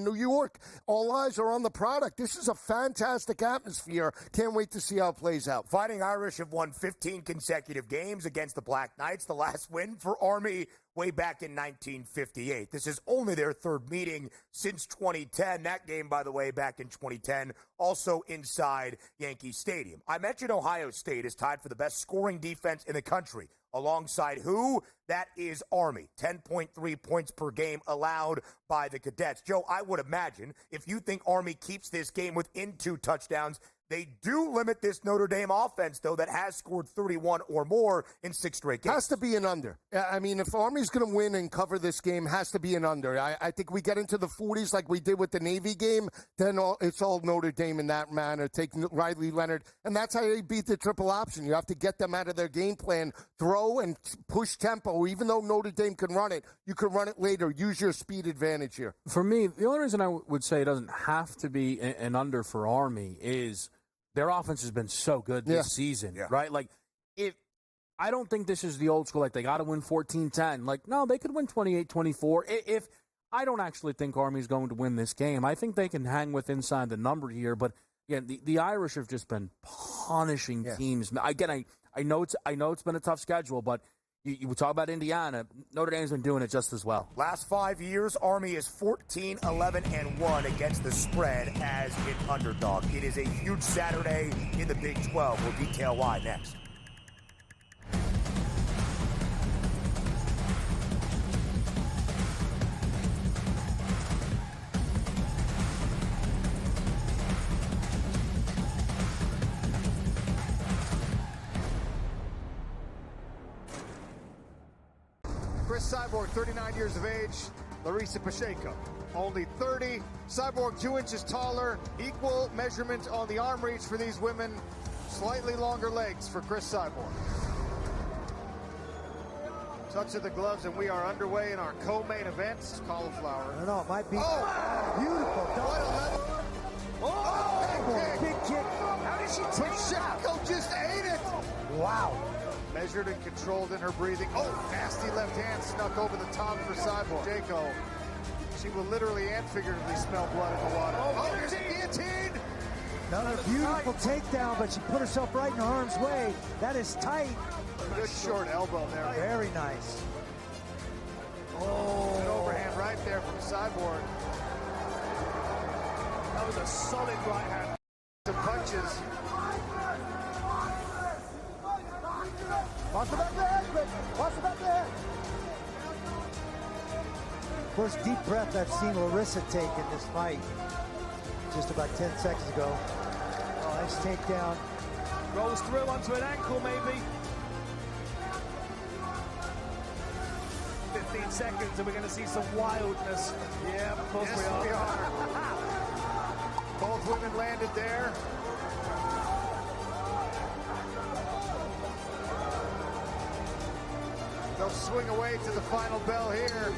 New York. All eyes are on the product. This is a fantastic atmosphere. Can't wait to see how it plays out.
Fighting Irish have won 15 consecutive games against the Black Knights. The last win for Army way back in 1958. This is only their third meeting since 2010. That game, by the way, back in 2010, also inside Yankee Stadium. I mentioned Ohio State is tied for the best scoring defense in the country. Alongside who? That is Army. 10.3 points per game allowed by the Cadets. Joe, I would imagine if you think Army keeps this game within 2 touchdowns, they do limit this Notre Dame offense, though, that has scored 31 or more in 6 straight games.
Has to be an under. I mean, if Army's going to win and cover this game, has to be an under. I think we get into the 40s like we did with the Navy game, then it's all Notre Dame in that manner. Take Riley Leonard, and that's how they beat the triple option. You have to get them out of their game plan, throw and push tempo. Even though Notre Dame can run it, you can run it later. Use your speed advantage here.
For me, the only reason I would say it doesn't have to be an under for Army is their offense has been so good this season, right? Like, I don't think this is the old school, like, they got to win 14-10. Like, no, they could win 28-24. If I don't actually think Army's going to win this game. I think they can hang with inside the number here. But, again, the Irish have just been punishing teams. Again, I know it's been a tough schedule, but you talk about Indiana. Notre Dame's been doing it just as well.
Last 5 years, Army is 14-11-1 against the spread as an underdog. It is a huge Saturday in the Big 12. We'll detail why next.
Chris Cyborg, 39 years of age. Larissa Pacheco, only 30. Cyborg 2 inches taller. Equal measurement on the arm reach for these women. Slightly longer legs for Chris Cyborg. Touch of the gloves, and we are underway in our co-main event. Cauliflower.
No, it might be.
Oh!
Beautiful. Big kick.
How did she take Pacheco just ate it?
Wow.
Measured and controlled in her breathing. Oh, nasty left hand snuck over the top for Cyborg. Pacheco. She will literally and figuratively smell blood in the water. Oh, here's a guillotine.
Another beautiful takedown, but she put herself right in harm's way. That is tight.
Good short elbow there.
Very nice.
An overhand right there from Cyborg.
That was a solid right hand.
Some punches.
Watch the back of the head, watch the back of the head. First deep breath I've seen Larissa take in this fight. Just about 10 seconds ago. Oh, nice takedown.
Rolls through onto an ankle, maybe. 15 seconds, and we're going to see some wildness. Yeah, of course
Yes, we are. Both women landed there. They'll swing away to the final bell here.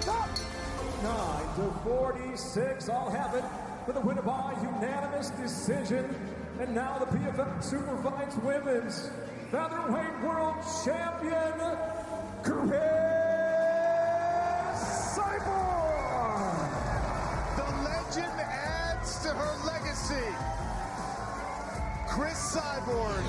9-46, I'll have it for the winner by unanimous decision. And now the PFL Super Fights Women's Featherweight World Champion, Chris Cyborg.
The legend adds to her legacy. Chris Cyborg.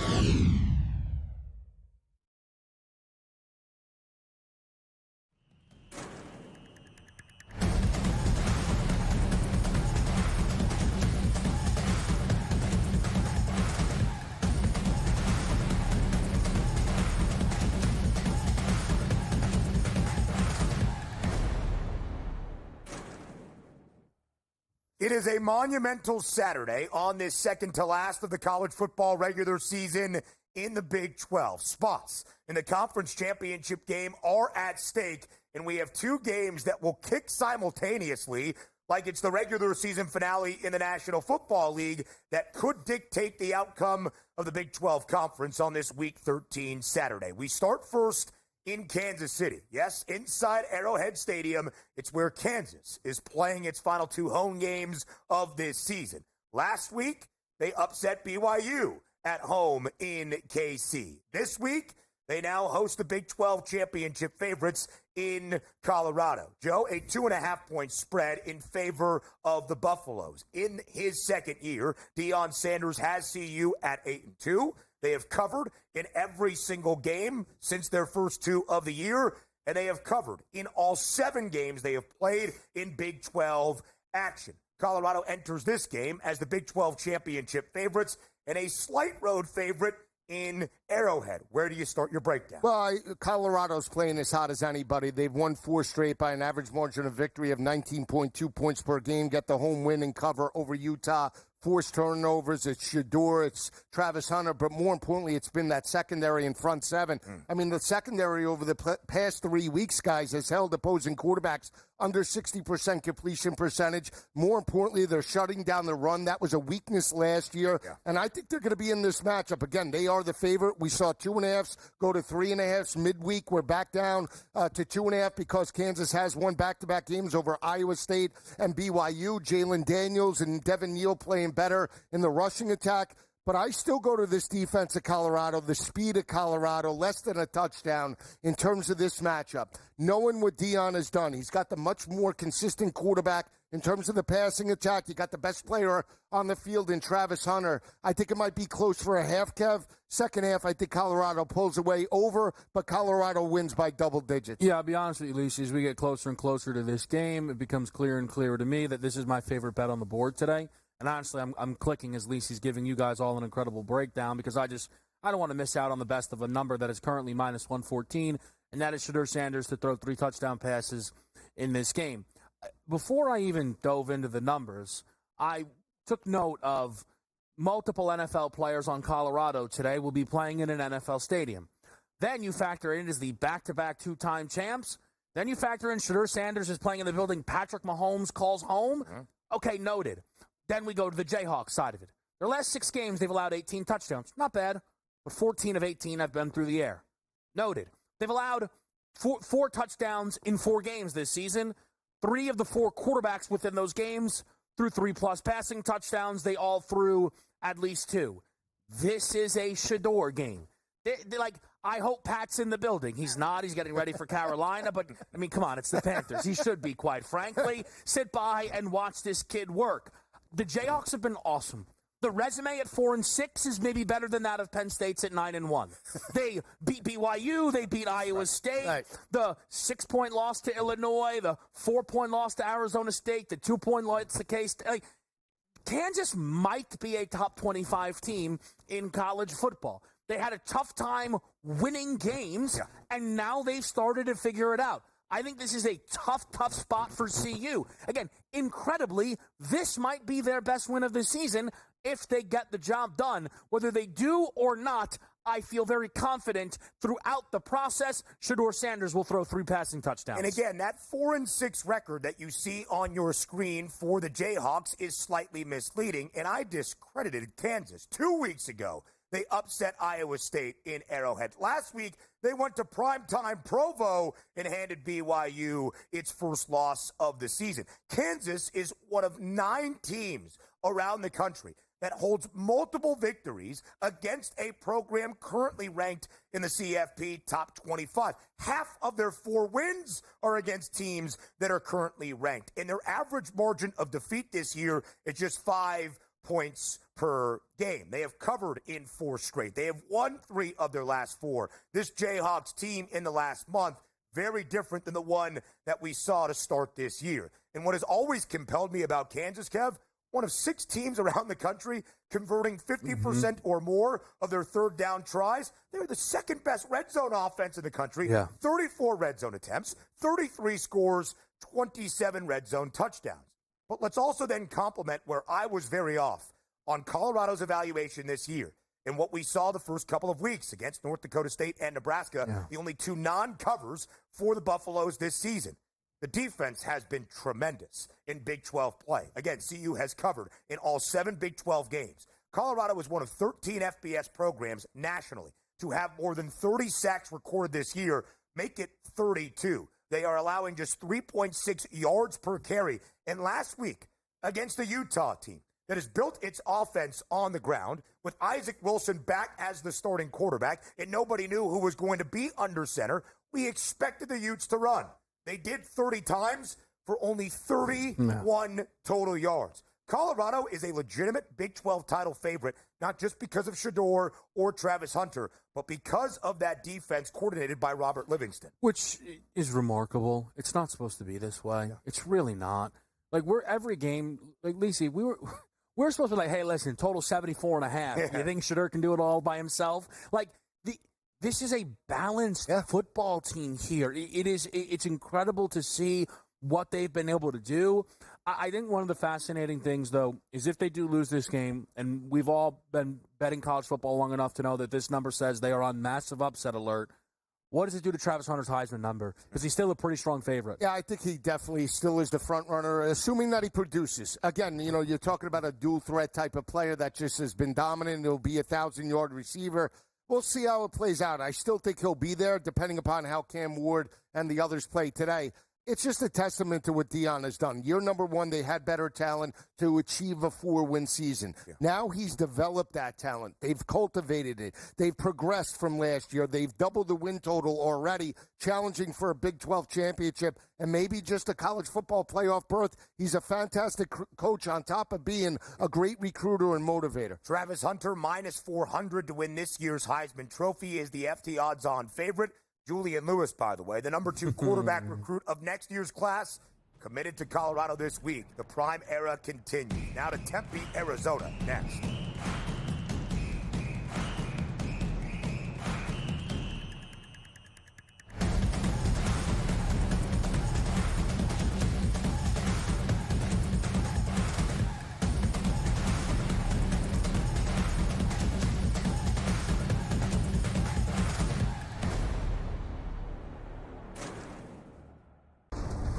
It is a monumental Saturday on this second to last of the college football regular season in the Big 12. Spots in the conference championship game are at stake, and we have two games that will kick simultaneously like it's the regular season finale in the National Football League that could dictate the outcome of the Big 12 conference on this Week 13 Saturday. We start first in Kansas City. Yes, inside Arrowhead Stadium. It's where Kansas is playing its final two home games of this season. Last week, they upset BYU at home in KC. This week, they now host the Big 12 championship favorites in Colorado. Joe, a 2.5-point spread in favor of the Buffaloes. In his second year, Deion Sanders has CU at 8-2. They have covered in every single game since their first two of the year, and they have covered in all 7 games they have played in Big 12 action. Colorado enters this game as the Big 12 championship favorites and a slight road favorite in Arrowhead. Where do you start your breakdown?
Well, Colorado's playing as hot as anybody. They've won 4 straight by an average margin of victory of 19.2 points per game, get the home win and cover over Utah. Forced turnovers, it's Shador, it's Travis Hunter, but more importantly, it's been that secondary and front seven. I mean, the secondary over the past 3 weeks, guys, has held opposing quarterbacks under 60% completion percentage. More importantly, they're shutting down the run. That was a weakness last year, and I think they're going to be in this matchup. Again, they are the favorite. We saw 2.5s go to 3.5s midweek. We're back down to 2.5 because Kansas has won back-to-back games over Iowa State and BYU. Jalen Daniels and Devin Neal playing better in the rushing attack. But I still go to this defense of Colorado, the speed of Colorado, less than a touchdown in terms of this matchup. Knowing what Deion has done, he's got the much more consistent quarterback in terms of the passing attack. You got the best player on the field in Travis Hunter. I think it might be close for a half, Kev. Second half, I think Colorado pulls away over, but Colorado wins by double digits.
Yeah, I'll be honest with you, Lisi, as we get closer and closer to this game, it becomes clearer and clearer to me that this is my favorite bet on the board today. And honestly, I'm clicking as Lisi's giving you guys all an incredible breakdown because I don't want to miss out on the best of a number that is currently minus 114, and that is Shador Sanders to throw 3 touchdown passes in this game. Before I even dove into the numbers, I took note of multiple NFL players on Colorado today will be playing in an NFL stadium. Then you factor in as the back-to-back 2-time champs. Then you factor in Shador Sanders is playing in the building Patrick Mahomes calls home. Okay, noted. Then we go to the Jayhawks side of it. Their last 6 games, they've allowed 18 touchdowns. Not bad, but 14 of 18 have been through the air. Noted. They've allowed four touchdowns in 4 games this season. 3 of the 4 quarterbacks within those games threw 3+ passing touchdowns. They all threw at least 2. This is a Shedeur game. They're like, I hope Pat's in the building. He's not. He's getting ready for Carolina. But, I mean, come on, it's the Panthers. He should be, quite frankly. Sit by and watch this kid work. The Jayhawks have been awesome. The resume at 4-6 is maybe better than that of Penn State's at 9-1. They beat BYU. They beat Iowa State. Right. The 6-point loss to Illinois. The 4-point loss to Arizona State. The 2-point loss to K-State. Like, Kansas might be a top 25 team in college football. They had a tough time winning games, and now they've started to figure it out. I think this is a tough spot for CU. Again, incredibly, this might be their best win of the season if they get the job done. Whether they do or not, I feel very confident throughout the process. Shedeur Sanders will throw 3 passing touchdowns.
And again, that 4-6 record that you see on your screen for the Jayhawks is slightly misleading, and I discredited Kansas 2 weeks ago. They upset Iowa State in Arrowhead. Last week, they went to primetime Provo and handed BYU its first loss of the season. Kansas is one of 9 teams around the country that holds multiple victories against a program currently ranked in the CFB top 25. Half of their 4 wins are against teams that are currently ranked. And their average margin of defeat this year is just 5 points per game. They have covered in 4 straight. They have won 3 of their last 4. This Jayhawks team in the last month, very different than the one that we saw to start this year. And what has always compelled me about Kansas, Kev, one of 6 teams around the country converting 50% or more of their third down tries. They're the second best red zone offense in the country. 34 red zone attempts, 33 scores, 27 red zone touchdowns. But let's also then compliment where I was very off on Colorado's evaluation this year and what we saw the first couple of weeks against North Dakota State and Nebraska, the only 2 non-covers for the Buffaloes this season. The defense has been tremendous in Big 12 play. Again, CU has covered in all 7 Big 12 games. Colorado is one of 13 FBS programs nationally to have more than 30 sacks recorded this year, make it 32. They are allowing just 3.6 yards per carry. And last week, against the Utah team that has built its offense on the ground, with Isaac Wilson back as the starting quarterback, and nobody knew who was going to be under center, we expected the Utes to run. They did 30 times for only 31 total yards. Colorado is a legitimate Big 12 title favorite, not just because of Shedeur or Travis Hunter, but because of that defense coordinated by Robert Livingston.
Which is remarkable. It's not supposed to be this way. It's really not. Like, we're every game, like, Lisi, we're supposed to be like, hey, listen, total 74.5. You think Shedeur can do it all by himself? Like, this is a balanced football team here. It's incredible to see what they've been able to do. I think one of the fascinating things, though, is if they do lose this game, and we've all been betting college football long enough to know that this number says they are on massive upset alert. What does it do to Travis Hunter's Heisman number? Because he's still a pretty strong favorite.
Yeah, I think he definitely still is the front runner, assuming that he produces. Again, you know, you're talking about a dual threat type of player that just has been dominant. He'll be a 1,000-yard receiver. We'll see how it plays out. I still think he'll be there, depending upon how Cam Ward and the others play today. It's just a testament to what Deion has done. Year number 1, they had better talent to achieve a 4-win season. Now he's developed that talent. They've cultivated it. They've progressed from last year. They've doubled the win total already, challenging for a Big 12 championship and maybe just a college football playoff berth. He's a fantastic coach on top of being a great recruiter and motivator.
Travis Hunter, minus 400 to win this year's Heisman Trophy, is the FT odds-on favorite. Julian Lewis, by the way, the number 2 quarterback recruit of next year's class, committed to Colorado this week. The prime era continues. Now to Tempe, Arizona, next.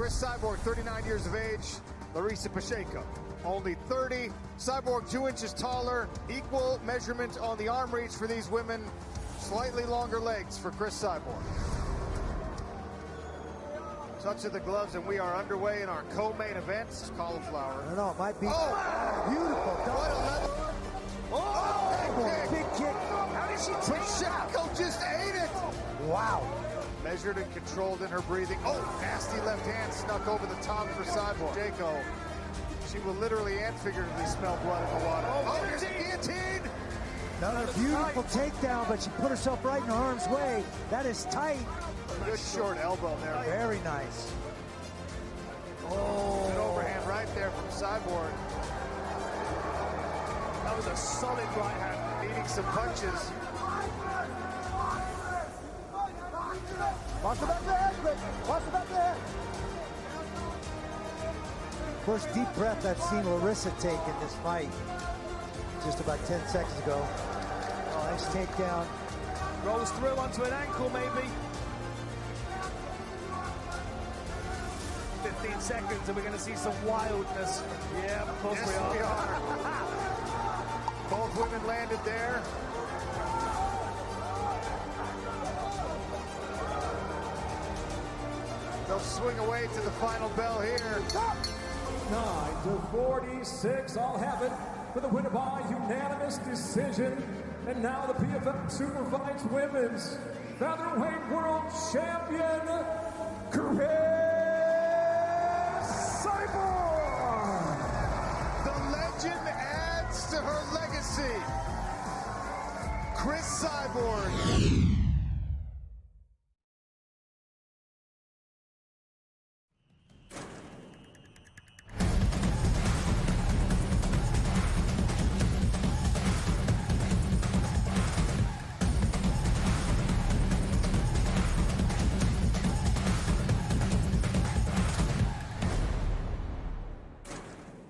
Cyborg, 39 years of age. Larissa Pacheco, only 30. Cyborg 2 inches taller. Equal measurement on the arm reach for these women. Slightly longer legs for Chris Cyborg. Touch of the gloves, and we are underway in our co-main event. This is cauliflower.
I don't know, it might be beautiful.
What a level.
Big kick.
How did she take Pacheco just ate it?
Wow.
Measured and controlled in her breathing. Oh, nasty left hand snuck over the top for Cyborg. Pacheco. She will literally and figuratively smell blood in the water. Oh, there's a guillotine.
Another beautiful takedown, but she put herself right in harm's way. That is tight.
Good short elbow there.
Very nice.
Oh, an overhand right there from Cyborg.
That was a solid right hand.
Needing some punches.
Watch the back of the head, Rick. Watch the back of the head. First deep breath I've seen Larissa take in this fight. Just about 10 seconds ago. Oh, nice takedown.
Rolls through onto an ankle, maybe. 15 seconds, and we're going to see some wildness. Yeah, of course
Yes,
we are.
Both women landed there. They'll swing away to the final bell here.
9-46, I'll have it for the winner by unanimous decision. And now the PFL Super Fights Women's Featherweight World Champion, Chris Cyborg.
The legend adds to her legacy. Chris Cyborg.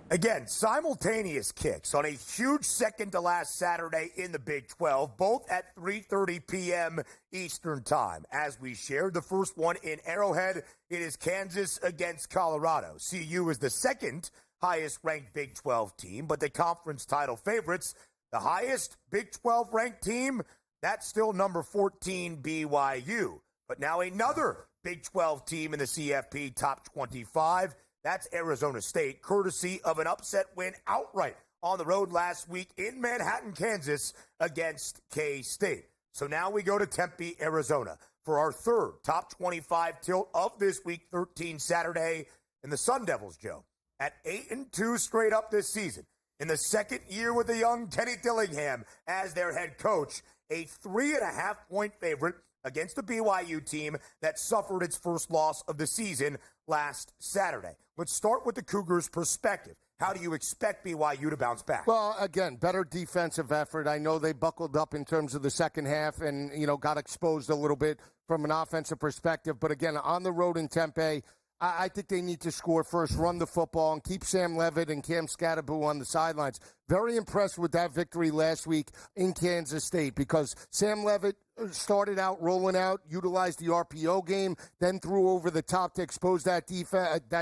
Again, simultaneous kicks on a huge second-to-last Saturday in the Big 12, both at 3:30 p.m. Eastern Time. As we shared the first one in Arrowhead, it is Kansas against Colorado. CU is the second highest-ranked Big 12 team, but the conference title favorites, the highest Big 12-ranked team, that's still number 14 BYU. But now another Big 12 team in the CFP top 25, that's Arizona State, courtesy of an upset win outright on the road last week in Manhattan, Kansas, against K-State. So now we go to Tempe, Arizona, for our third top 25 tilt of this Week 13 Saturday. And the Sun Devils, Joe, at 8-2 straight up this season. In the second year with the young Kenny Dillingham as their head coach, a 3.5-point favorite against the BYU team that suffered its first loss of the season last Saturday. Let's start with the Cougars' perspective. How do you expect BYU to bounce back?
Well, again, better defensive effort. I know they buckled up in terms of the second half and, got exposed a little bit from an offensive perspective. But again, on the road in Tempe, I think they need to score first, run the football, and keep Sam Levitt and Cam Scatteraboo on the sidelines. Very impressed with that victory last week in Kansas State because Sam Levitt started out rolling out, utilized the RPO game, then threw over the top to expose that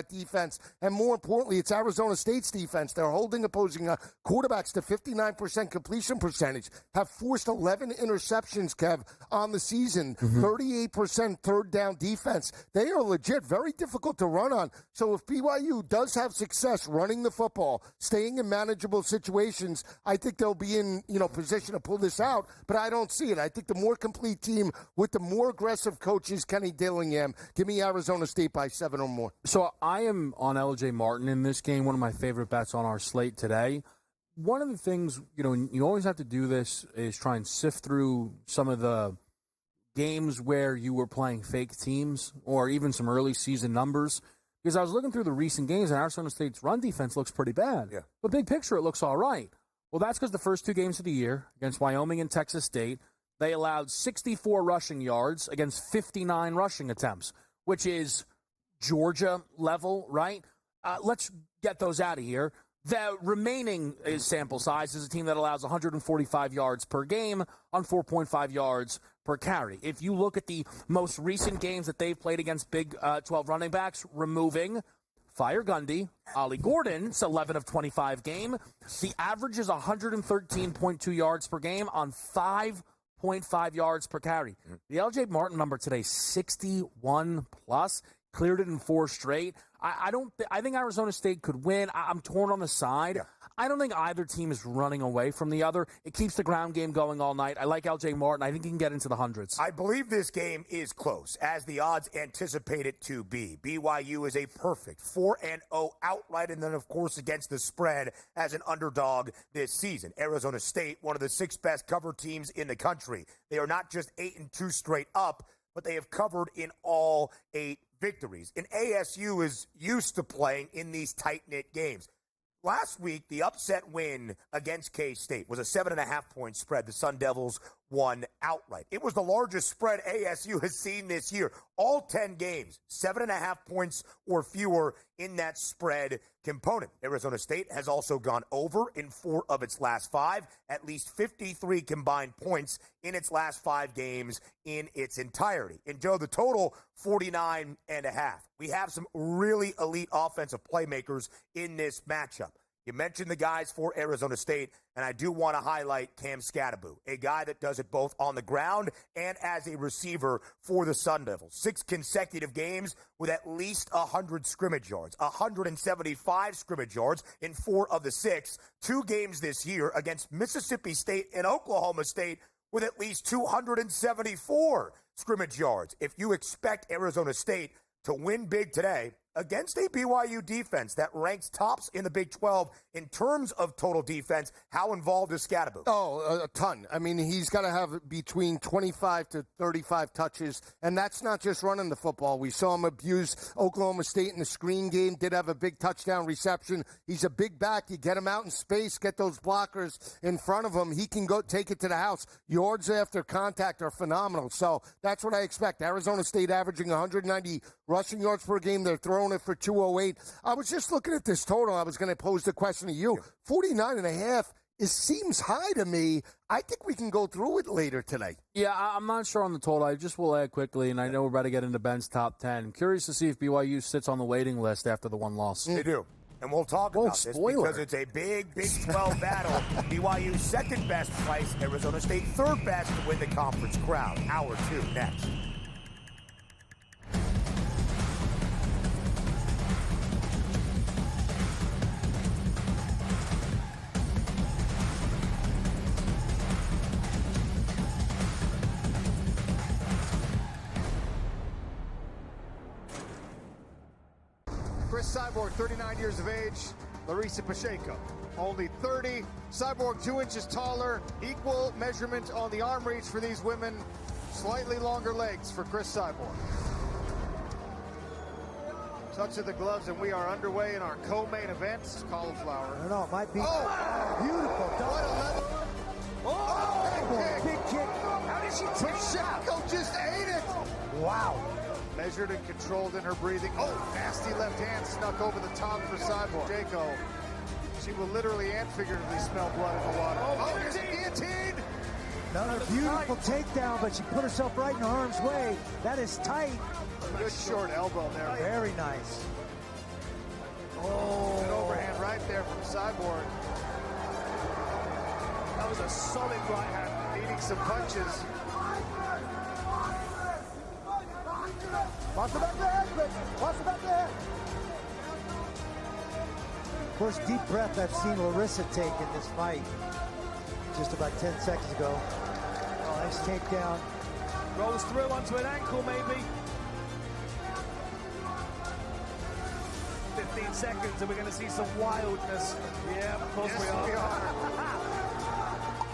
defense. And more importantly, it's Arizona State's defense. They're holding opposing quarterbacks to 59% completion percentage, have forced 11 interceptions, Kev, on the season, 38% third down defense. They are legit, very difficult to run on. So if BYU does have success running the football, staying in manageable situations, I think they'll be in, position to pull this out, but I don't see it. I think the more complete team with the more aggressive coaches, Kenny Dillingham, give me Arizona State by 7 or more.
So I am on LJ Martin in this game, one of my favorite bets on our slate today. One of the things, you always have to do this is try and sift through some of the games where you were playing fake teams or even some early season numbers. Because I was looking through the recent games, and Arizona State's run defense looks pretty bad.
Yeah.
But big picture, it looks all right. Well, that's because the first two games of the year against Wyoming and Texas State, they allowed 64 rushing yards against 59 rushing attempts, which is Georgia level, right? Let's get those out of here. The remaining sample size is a team that allows 145 yards per game on 4.5 yards per carry. If you look at the most recent games that they've played against Big 12 running backs, removing Fire Gundy, Ollie Gordon, it's 11 of 25 game. The average is 113.2 yards per game on 5.5 yards per carry. The LJ Martin number today, 61 plus. cleared it in 4 straight. I think Arizona State could win. I'm torn on the side.
Yeah.
I don't think either team is running away from the other. It keeps the ground game going all night. I like L.J. Martin. I think he can get into the hundreds.
I believe this game is close, as the odds anticipate it to be. BYU is a perfect 4-0 outright, and then, of course, against the spread as an underdog this season. Arizona State, one of the 6 best cover teams in the country. They are not just 8-2 straight up, but they have covered in all 8 victories. And ASU is used to playing in these tight-knit games. Last week, the upset win against K-State was a 7.5-point spread. The Sun Devils won outright. It was the largest spread ASU has seen this year. All 10 games, 7.5 points or fewer in that spread component. Arizona State has also gone over in 4 of its last 5, at least 53 combined points in its last 5 games in its entirety. And Joe, the total, 49.5. We have some really elite offensive playmakers in this matchup. You mentioned the guys for Arizona State, and I do want to highlight Cam Scatterbo, a guy that does it both on the ground and as a receiver for the Sun Devils. 6 consecutive games with at least 100 scrimmage yards, 175 scrimmage yards in 4 of the 6. 2 games this year against Mississippi State and Oklahoma State with at least 274 scrimmage yards. If you expect Arizona State to win big today against a BYU defense that ranks tops in the Big 12 in terms of total defense, how involved is Scatterbo?
Oh, a ton. I mean, he's got to have between 25 to 35 touches, and that's not just running the football. We saw him abuse Oklahoma State in the screen game, did have a big touchdown reception. He's a big back. You get him out in space, get those blockers in front of him. He can go take it to the house. Yards after contact are phenomenal. So that's what I expect. Arizona State averaging 190 rushing yards per game. They're throwing it for 208. I was just looking at this total. I was going to pose the question to you. 49.5 seems high to me. I think we can go through it later today.
Yeah, I'm not sure on the total. I just will add quickly, and I know we're about to get into Ben's top 10. I'm curious to see if BYU sits on the waiting list after the 1 loss.
They do. And we'll talk about this because it's a big Big 12 battle. BYU second best price, Arizona State third best to win the conference crown. Hour 2 next.
Chris Cyborg, 39 years of age. Larissa Pacheco, only 30. Cyborg 2 inches taller. Equal measurement on the arm reach for these women. Slightly longer legs for Chris Cyborg. Touch of the gloves, and we are underway in our co-main event. Cauliflower.
I don't know, it might be
Beautiful. What a level.
big kick.
How did she take Pacheco just ate it.
Wow.
Measured and controlled in her breathing. Oh, nasty left hand snuck over the top for Cyborg. Pacheco. She will literally and figuratively smell blood in the water. Oh, here's a guillotine.
Another beautiful takedown, but she put herself right in harm's way. That is tight.
Good short elbow there.
Very nice.
Oh, an overhand right there from Cyborg. That was a solid right hand, eating some punches.
Watch the back there, watch the back there. First deep breath I've seen Larissa take in this fight. Just about 10 seconds ago. Oh, nice takedown.
Rolls through onto an ankle, maybe. 15 seconds, and we're going to see some wildness. Yeah, of course
Yes, we are.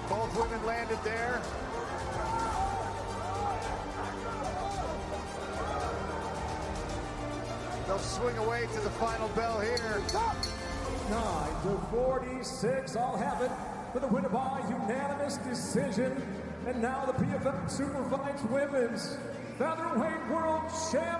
Both women landed there. They'll swing away to the final bell here.
9-46, I'll have it for the winner by unanimous decision. And now the PFL Superfights Women's Featherweight World Champion.